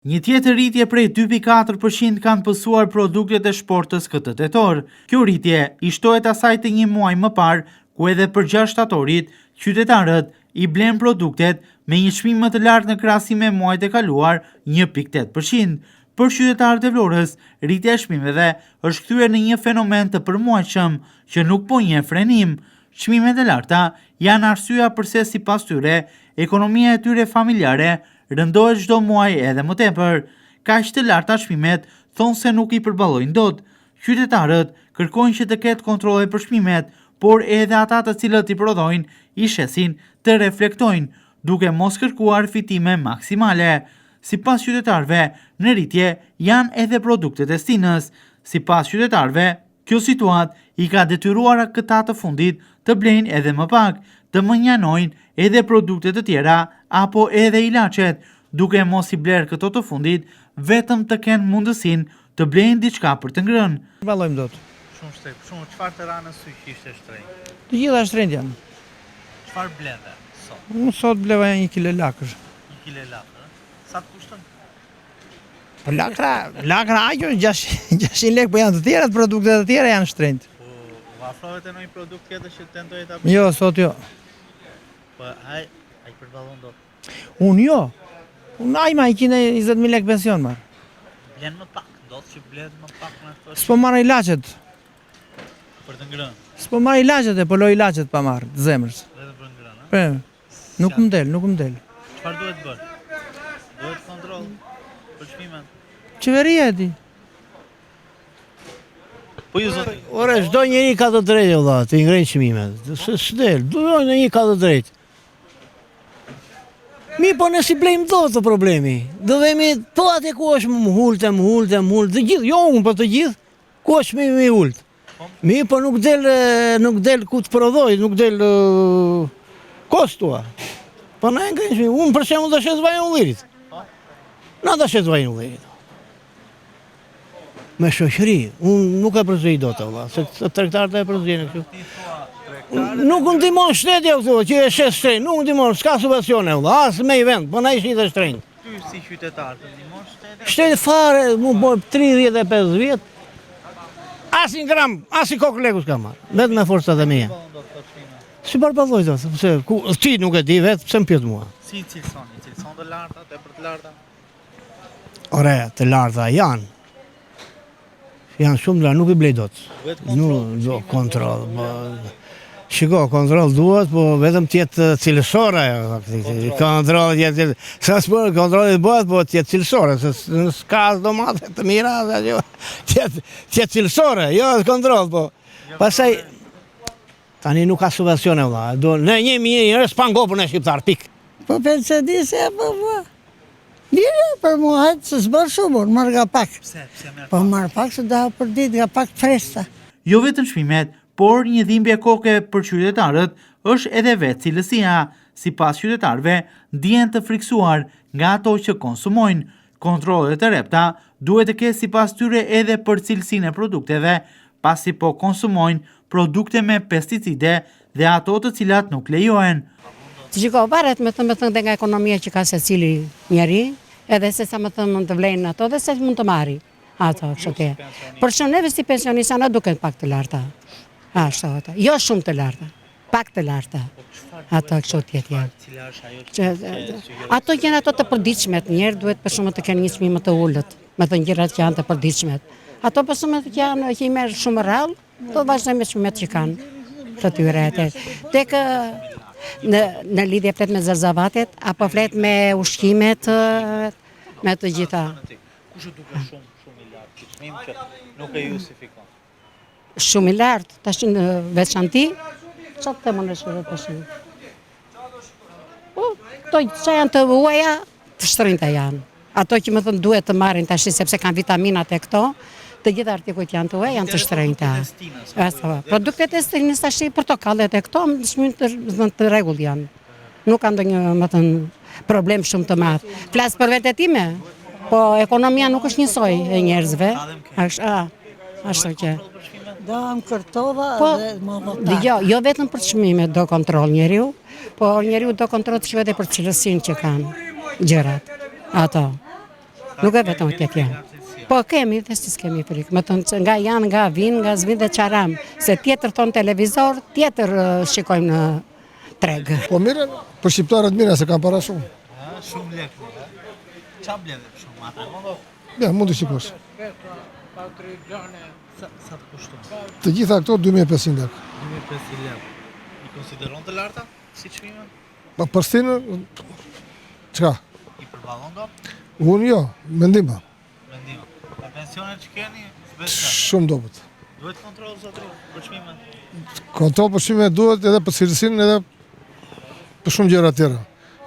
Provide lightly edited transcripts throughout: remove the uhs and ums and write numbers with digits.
Një tjetër rritje prej 2,4% kanë pësuar produktet e shportës këtë tetor. Kjo rritje i shtohet asaj të një muaj më parë, ku edhe për 6 shtatorit, qytetarët i blen produktet me një çmim më të lartë në krahasim me muajt e kaluar, 1,8%. Për qytetarët e Vlorës, rritja e çmimeve është kthyer në një fenomen të përmuajshëm që nuk po njeh frenim. Çmimet e larta janë arsyeja pse sipas tyre, ekonomia e tyre familjare rëndohet çdo muaj edhe më tepër. Kaq të larta çmimet thonë se nuk i përballojnë dot. Qytetarët kërkojnë që të ketë kontrolle për çmimet, por edhe ata të cilët i prodhojnë i shesin të reflektojnë, duke mos kërkuar fitime maksimale. Sipas qytetarëve, në rritje janë edhe produktet e stinës. Sipas qytetarëve, kjo situatë i ka detyruar këta të fundit të blejnë edhe më pak, të mënjanojnë edhe produkte të tjera apo edhe ilacet, duke mos i bler këto të fundit vetëm të kenë mundësinë të blejnë diçka për të ngrënë. Vallojmë dot. Shumë çfarë të ranë sy që ishte shtrenjtë? Të gjitha shtrenjtë janë. Çfarë bleve sot? Unë sot bleva 1 kg lakësh. 1 kg lakë. Sa të kushton? Po lakra ajo 600 lekë, po janë të tjera, produktet të tjera janë shtrenjtë. Po afrohet e ndonjë produkt tjetër që tentoj ta Jo, sot jo. Po ai përballon dot. Unë jo. Unë ai ma 120.000 lekë pension marr. Blen më pak, ndodh që blen më pak në ato. S'po marr ilacet. Për të ngrënë. S'po marr ilacet, po loj ilacet pa marr, të zemrës. Vetëm për ngrënë, a? Po. Nuk më del. Çfarë duhet bërë? Duhet kontroll për çmimet. Qeveria e di. Po ju zoti. Ore, çdo njeri ka të drejtë valla, të ngrejë çmimet. S'del, duhet njëri ka të drejtë. Mi po ne si blejmë dot të problemi. Do vemi po atë ku është më hulte, të gjithë, jo unë, po të gjithë, ku është më i ult. Mi po nuk del ku të prodhoj, nuk del kostua. Po na ngrejnë, unë për shembull do shes vajin ullirit. Na do shes vajin ullirit. Me shoqëri, unë nuk e përzej dot valla, se tregtarët e përzejnë kështu. Nuk më ndihmon shteti këtu, që e shes shtrenjtë, nuk më ndihmon, s'ka subvencione valla, as me i vend, po na ishi të shtrenjtë. Ty si qytetar të ndihmon shteti? Shteti fare, mu boj 35 vjet. As një gram, as një kokë leku s'ka marrë, vetëm me forcat e mia. Si përballoj dot, pse ti nuk e di vet, pse më pyet mua? Si cilson të larta, tepër të larta? Ore, të larta janë. Janë shumë lartë, nuk i blej dot. Nuk kontroll. Shiko, kontroll duhet, po vetëm tjetë cilësore. Kontroll tjetë, kontrolli bëhet, po tjetë cilësore, se s'ka domate të mira, tjetë cilësore, jo kontroll, po. Pastaj, tani nuk ka subvencione, valla. Ne 1.000 njerëz pa ngopur në shqiptar, pik. Po pensë di se po mua. Lirë për mua, se s'bërë shumë, marrë nga pak. Pse merr? Po marrë pak se da për ditë nga pak fresta. Jo vetëm çmimet, por një dhimbje koke për qytetarët është edhe vetë cilësia. Sipas qytetarëve, ndihen të friksuar nga ato që konsumojnë. Kontrollet e repta duhet të ketë sipas tyre edhe për cilësinë e produkteve, pasi po konsumojnë produkte me pesticide dhe ato të cilat nuk lejohen. Shiko, varet me thënë nga ekonomia që ka secili njeri, edhe se sa më thënë të vlejnë ato dhe se mund të marri ato kështu. Por që neve si pensionista na duket pak të larta. Ashtu ata. Jo shumë të larta, pak të larta. Ato kështu tjetë janë. Ato janë ato të përditshmet, njerë duhet për shumë të kenë një çmim më të ullët, me të gjërat që janë të përditshmet. Ato për shumë të janë që i merr shumë rrallë, do vazhdojnë me çmimet që kanë të tyre atë. Tek në lidhje flet me zarzavatet, apo flet me ushqimet, me të gjitha. Kush e duket shumë i lartë, çmim që nuk e justifikon. Shumë i lartë, tash në veçanti, çfarë të më shkruaj tash? Po, to që janë të huaja, të shtrenjta janë. Ato që më thënë duhet të marrin tash sepse kanë vitaminat e këto, të gjitha artikujt janë të huaja, janë të shtrenjta. Produktet e stinës tash, portokallet e këto, të rregull janë. Nuk kanë ndonjë, më thënë, problem shumë të madh. Flas për vetë time, po ekonomia nuk është njësoj e njerëzve. Ashtu që. Do më kërtova dhe më votar. Jo vetëm për çmimet do kontroll njeriu, po njeriu do kontroll edhe për cilësinë që kanë gjërat. Ato. Nuk e vetëm tek janë. Po kemi dhe si s'kemi frikë. Me thënë që nga janë, nga vinë, nga zvin dhe qaram. Se tjetër tonë televizor, tjetër shikojmë në tregë. Po mire, për shqiptarët mire, se kam para shumë. Shumë lek. Qa bledhe shumë atë? Ja, mund të shikosh. Sa të kushton? Të gjitha këto 2500 lek. 2500 lek. I konsideron të larta si çmime? Pa përstinë, qka? I përballon do? Unë jo, mendim pa. Mendim. E pensionet që keni? S'besha. Shumë dobet. Duhet kontroll zotri për çmimet. Kontrol për shime duhet edhe për cilësinë edhe për shumë gjëra tjera.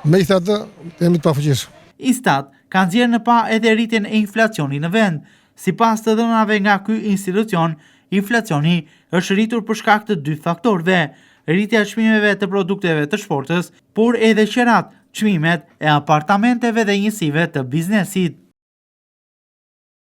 Me i atë, jemi të pafuqishëm. Istat kanë nxjerrë në pa edhe rritjen e inflacionit në vend. Sipas të dhënave nga ky institucion, inflacioni është rritur për shkak të dy faktorëve: rritja e çmimeve të produkteve të shportës, por edhe qerat, çmimet e apartamenteve dhe njësive të biznesit.